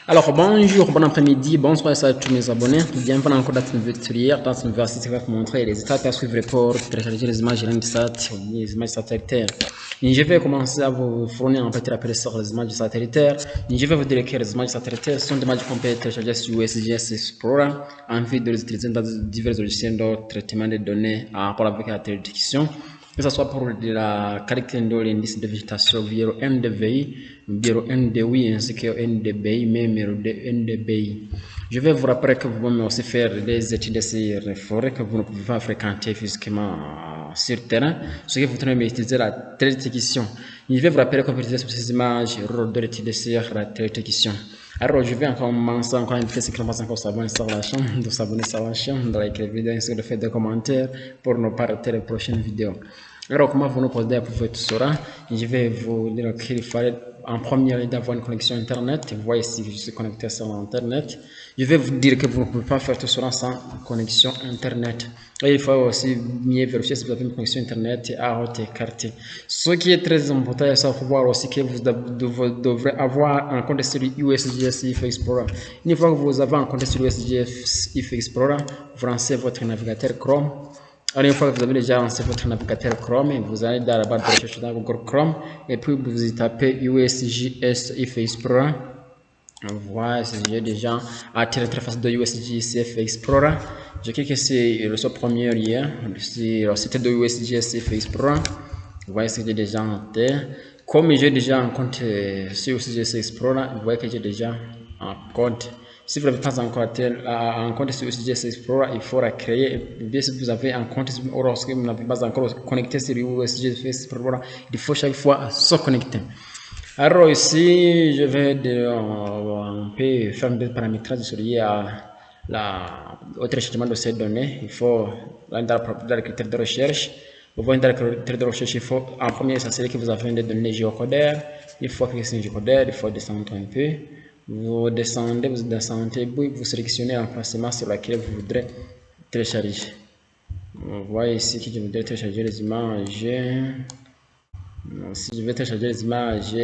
Alors bonjour, bon après-midi, bonsoir à tous mes abonnés. Bienvenue encore dans cette nouvelle tutoriel. Dans cette nouvelle vidéo, je vais vous montrer les étapes à suivre pour télécharger les images Landsat, les images satellitaires. Et je vais commencer à vous fournir un petit rappel sur les images satellitaires. Et je vais vous dire que les images satellitaires sont des images qu'on peut télécharger sur USGS Explorer en vue de les utiliser dans divers logiciels de traitement des données en rapport avec la télédétection. Que ce soit pour la qualité de l'indice de végétation via le NDVI, via le NDWI ainsi que le NDBI, même le NDBI. Je vais vous rappeler que vous pouvez aussi faire des études sur les forêts que vous ne pouvez pas fréquenter physiquement sur terrain, ce qui vous permet d'utiliser la télédétection. Je vais vous rappeler qu'on peut utiliser ces images de l'étude sur la télédétection. Alors, je vais encore commencer encore une fois, si vous ne encore s'abonner sur la chaîne, de s'abonner sur la chaîne, de liker la vidéo, ainsi que de faire des commentaires pour ne pas rater les prochaines vidéos. Alors, comment vous nous posez pour faire tout cela? Je vais vous dire qu'il fallait en premier lieu d'avoir une connexion Internet. Vous voyez ici que je suis connecté sur Internet. Je vais vous dire que vous ne pouvez pas faire tout cela sans connexion Internet. Et il faut aussi mieux vérifier si vous avez une connexion Internet à haute écartée. Ce qui est très important, c'est de voir aussi que vous devrez avoir un compte sur USGS IF Explorer. Une fois que vous avez un compte sur USGS IF Explorer, vous lancez votre navigateur Chrome. Alors, une fois que vous avez déjà lancé votre navigateur Chrome, vous allez dans la barre de recherche dans Google Chrome et puis vous y tapez USGS IF Explorer. Voilà, j'ai déjà attiré l'interface de USGS IF Explorer. Je clique sur ce premier lien, sur le site de USGS IF Explorer. Vous voyez que j'ai déjà entré. Comme j'ai déjà un compte sur USGS Explorer, vous voyez que j'ai déjà un compte. Si vous n'avez pas encore un compte sur USGS Explorer, il faut la créer. Bien, si vous avez un compte, lorsque vous n'avez pas encore connecté sur USGS Explorer, il faut chaque fois se connecter. Alors ici, je vais un peu faire un paramétrage sur au téléchargement de ces données. Il faut dans les critères de recherche. Vous voyez dans les critères de recherche, il faut en premier s'assurer que vous avez des données géocodeurs. Il faut cliquer sur géocodeur, il faut descendre un peu. Vous descendez, puis vous sélectionnez l'emplacement sur lequel vous voudrez télécharger. Vous voyez ici que je voudrais télécharger les images. Si je vais télécharger les images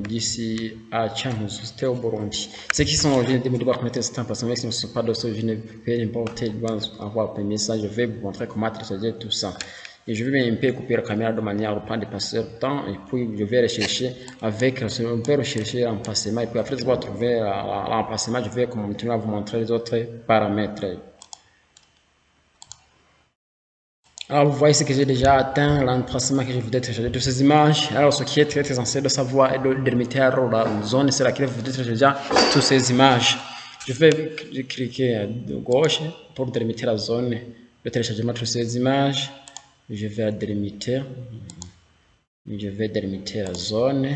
d'ici à Changuzo, c'était au Burundi. Ceux qui sont originaires de devoir connecter cet emplacement, qui ne sont pas d'origine, peu importe, ils doivent avoir permis ça. Je vais vous montrer comment télécharger tout ça. Et je vais un peu couper la caméra de manière à ne pas dépasser le temps. Et puis, je vais rechercher avec, on peut rechercher l'emplacement. Et puis, après avoir trouvé l'emplacement, je vais continuer à vous montrer les autres paramètres. Alors, vous voyez ce que j'ai déjà atteint, l'emplacement que je voudrais télécharger de ces images. Alors, ce qui est très essentiel de savoir est de délimiter la zone sur laquelle vous voudrez télécharger toutes ces images. Je vais cliquer de gauche pour délimiter la zone de téléchargement de ces images. Je vais délimiter. Je vais délimiter la zone.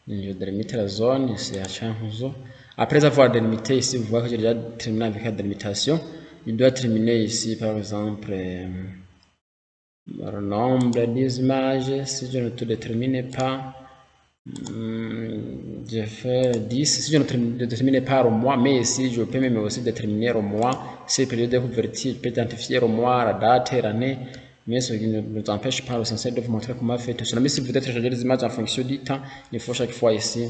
Je délimite la zone, c'est à Changuzo. Après avoir délimité ici, vous voyez que j'ai déjà terminé avec la délimitation. Il doit terminer ici, par exemple, le nombre d'images. Si je ne te détermine pas, je fais 10. Si je ne détermine pas au mois, mais ici, je peux même aussi déterminer au mois. C'est période de couverture, je peux identifier au mois, la date et l'année. Mais ce qui ne nous empêche pas l'essentiel de vous montrer comment faire tout cela. Mais si vous voulez télécharger les images en fonction du temps, il faut chaque fois ici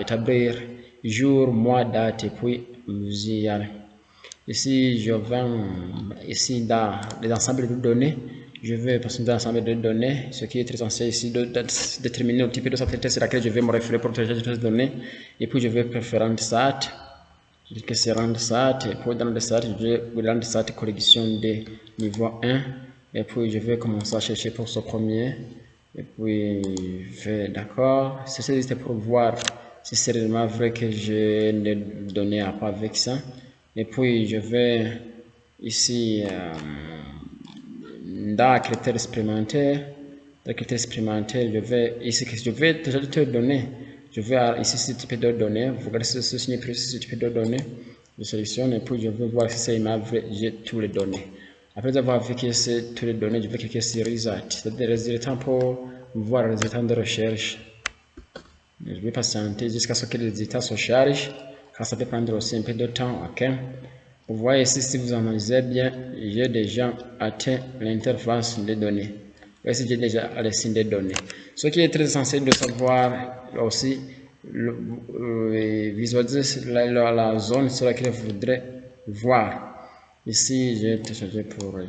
établir jour, mois, date et puis vous y allez. Ici, je vais ici dans les ensembles de données. Je vais passer dans l'ensemble de données. Ce qui est très essentiel ici, de déterminer le type de satellite sur laquelle je vais me référer pour télécharger ces données. Et puis, je vais préférer Landsat. Je clique sur Landsat. Et puis, dans Landsat, je vais Landsat collection de niveau 1. Et puis, je vais commencer à chercher pour ce premier. Et puis, je vais d'accord. C'est juste pour voir si c'est réellement vrai que j'ai des données à part avec ça. Et puis, je vais ici dans critères expérimentaires. Dans critères expérimentaires, je vais ici que je vais déjà te donner. Je vais ici ce type de données. Vous regardez ce signe plus ce type de données. Je sélectionne et puis je vais voir si c'est ma vraie. J'ai toutes les données. Après avoir vérifié toutes les données, je vais cliquer sur Result. C'est-à-dire les résultats pour voir les résultats de recherche. Je vais patienter jusqu'à ce que les résultats se chargent. Quand ça peut prendre aussi un peu de temps, ok. Vous voyez ici, si vous analysez bien, j'ai déjà atteint l'interface des données. Voici, j'ai déjà les signes des données. Ce qui est très essentiel de savoir aussi visualiser la zone sur laquelle vous voudrez voir. Ici, j'ai téléchargé pour le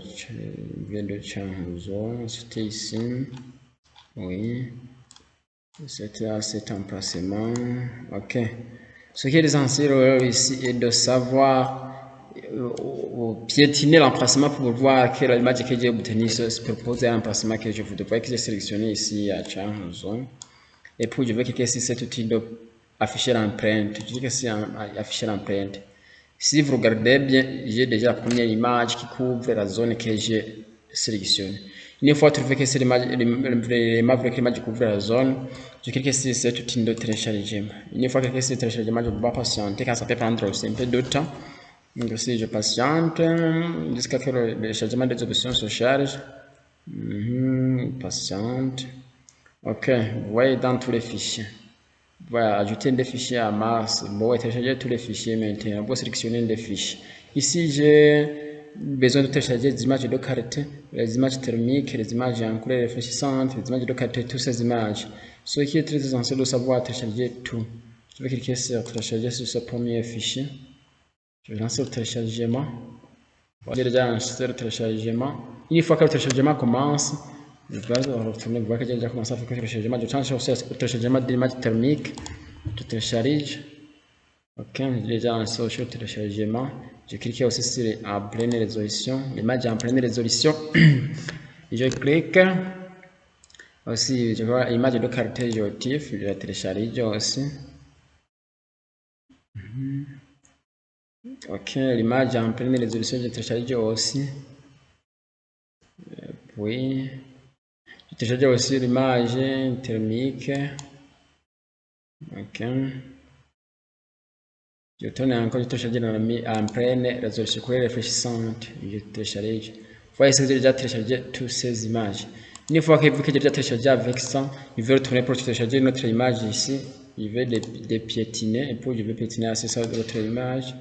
zone, c'était ici. Oui, c'était à cet emplacement. Ok. Ce qui est essentiel ici est de savoir piétiner l'emplacement pour voir quelle image que j'ai obtenue se proposer à l'emplacement que je voudrais. Vous voyez que j'ai sélectionné ici à zone. Et puis je vais cliquer sur cet outil d'afficher l'empreinte. Je dis que c'est afficher l'empreinte. Si vous regardez bien, j'ai déjà la première image qui couvre la zone que j'ai sélectionnée. Une fois trouvé que c'est l'image couvre la zone, je clique sur cet outil de téléchargement. Une fois que c'est téléchargement, je vais patienter car ça peut prendre aussi un peu de temps. Donc si je patiente jusqu'à ce que le téléchargement des options se charge. Patiente. Ok, vous voyez dans tous les fichiers. Voilà, ajouter des fichiers à masse. Bon, télécharger tous les fichiers maintenant. Vous sélectionner des fichiers. Ici, j'ai besoin de télécharger des images de qualité, les images thermiques, les images en couleur réfléchissante, les images de qualité, toutes ces images. Ce qui est très essentiel de savoir télécharger tout. Je vais cliquer sur télécharger sur ce premier fichier. Je vais lancer le téléchargement. J'ai déjà lancé le téléchargement. Une fois que le téléchargement commence, je vais retourner, vous voyez que j'ai déjà commencé à faire le téléchargement. Je change aussi le téléchargement d'image thermique. Je télécharge. Ok, j'ai déjà lancé le téléchargement. Je clique aussi sur en pleine résolution. L'image en pleine résolution. Je clique. Aussi, je vois l'image de qualité géotif. Je la télécharge aussi. Ok, l'image en pleine résolution, je télécharge aussi. Puis, je télécharge aussi l'image thermique. Ok. Je tourne encore, je télécharge en pleine résolution réfléchissante. Je télécharge. Vous voyez que j'ai déjà téléchargé toutes ces images. Une fois que j'ai déjà téléchargé avec ça, je vais retourner pour télécharger notre image ici. Je vais les piétiner et puis je vais piétiner assez ça de notre image.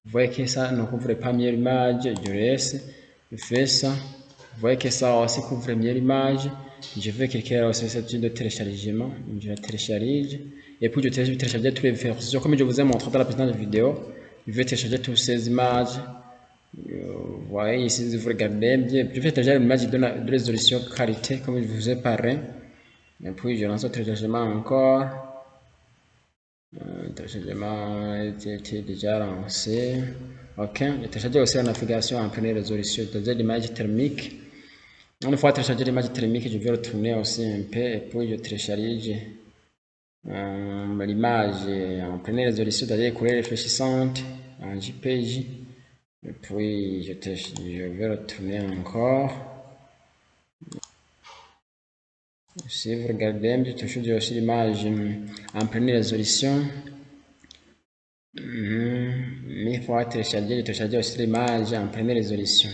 Vous voyez que ça ne couvre pas mieux l'image. Je laisse. Je fais ça. Vous voyez que ça aussi couvre mieux l'image. Je vais cliquer sur cette de téléchargement. Je la télécharge. Et puis je vais télécharger toutes les versions. Comme je vous ai montré dans la précédente vidéo, je vais télécharger toutes ces images. Vous voyez ici, vous regardez bien. Je vais télécharger l'image de résolution qualité, comme je vous ai parlé. Et puis je lance le téléchargement encore. Le téléchargement était déjà lancé. Ok, je télécharge aussi la navigation en pleine résolution. Je télécharge l'image thermique. Une fois téléchargé l'image thermique, je vais retourner aussi un peu et puis je télécharge l'image en pleine résolution, c'est-à-dire couleur réfléchissante en JPG. Et puis je vais retourner encore. Si vous regardez, je télécharge aussi l'image en pleine résolution. Mais il faut télécharger, je télécharge aussi l'image en pleine résolution.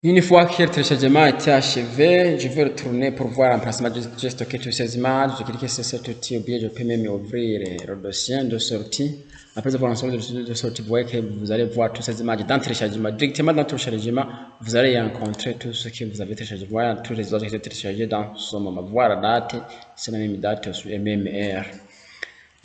Une fois que le téléchargement a été achevé, je vais retourner pour voir l'emplacement. J'ai stocké toutes ces images. Je clique sur cet outil ou bien je peux même ouvrir le dossier de sortie. Après avoir lancé le dossier de sortie, vous voyez que vous allez voir toutes ces images dans le téléchargement. Directement dans le téléchargement, vous allez y rencontrer tout ce que vous avez téléchargé. Voilà tous les autres qui sont téléchargés dans ce moment. Voir la date, c'est la même date sur la même heure.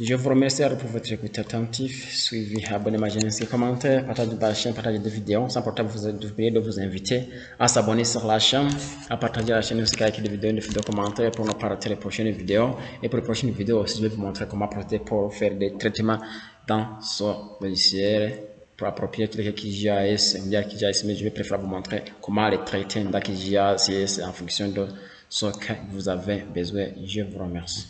Je vous remercie pour votre écoute attentive, suivi, abonnez-vous, laissez commentaires, partagez la chaîne, partagez des vidéos. Sans portable, vous oubliez de vous inviter à s'abonner sur la chaîne, à partager la chaîne aussi avec des vidéos, des commentaires pour ne pas rater les prochaines vidéos. Et pour les prochaines vidéos aussi, je vais vous montrer comment procéder pour faire des traitements dans ce logiciel pour approprier tout les QGIS, mais je vais préférer vous montrer comment les traiter dans QGIS en fonction de ce que vous avez besoin. Je vous remercie.